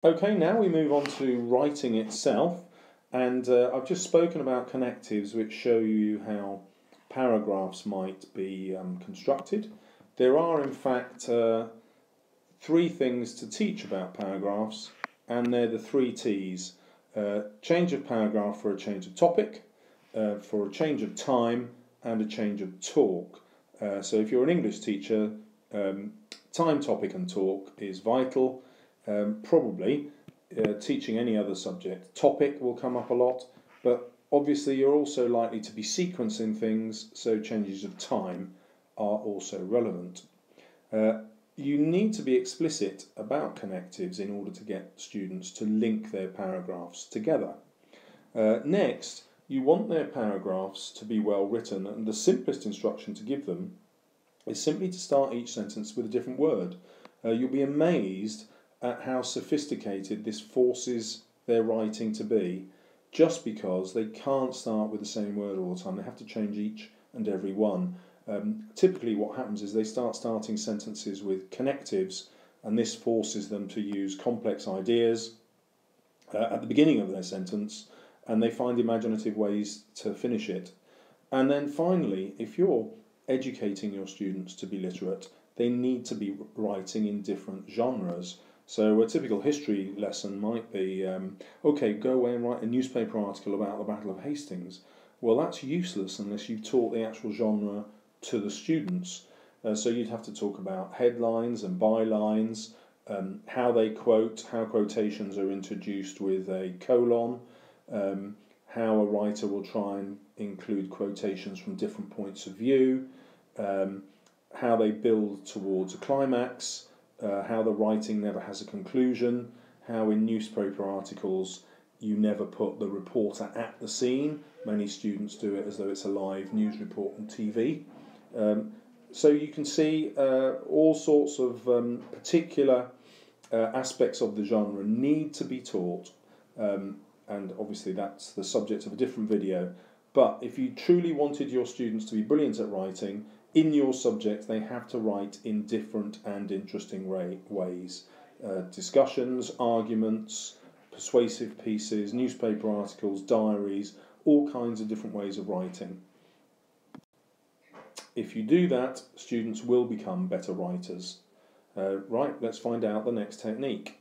Okay, now we move on to writing itself, and I've just spoken about connectives which show you how paragraphs might be constructed. There are in fact three things to teach about paragraphs, and they're the three T's. Change of paragraph for a change of topic, for a change of time, and a change of talk. So if you're an English teacher, time, topic and talk is vital. Probably teaching any other subject, topic will come up a lot, but obviously you're also likely to be sequencing things, so changes of time are also relevant. You need to be explicit about connectives in order to get students to link their paragraphs together. Next, you want their paragraphs to be well written, and the simplest instruction to give them is simply to start each sentence with a different word. You'll be amazed at how sophisticated this forces their writing to be, just because they can't start with the same word all the time. They have to change each and every one. Typically what happens is they starting sentences with connectives, and this forces them to use complex ideas at the beginning of their sentence, and they find imaginative ways to finish it. And then finally, if you're educating your students to be literate, they need to be writing in different genres. So a typical history lesson might be, okay, go away and write a newspaper article about the Battle of Hastings. Well, that's useless unless you've taught the actual genre to the students. So you'd have to talk about headlines and bylines, how they quote, how quotations are introduced with a colon, how a writer will try and include quotations from different points of view, how they build towards a climax, how the writing never has a conclusion, how in newspaper articles you never put the reporter at the scene. Many students do it as though it's a live news report on TV. So you can see all sorts of particular aspects of the genre need to be taught, and obviously that's the subject of a different video. But if you truly wanted your students to be brilliant at writing, in your subject they have to write in different and interesting ways. Discussions, arguments, persuasive pieces, newspaper articles, diaries, all kinds of different ways of writing. If you do that, students will become better writers. Right, let's find out the next technique.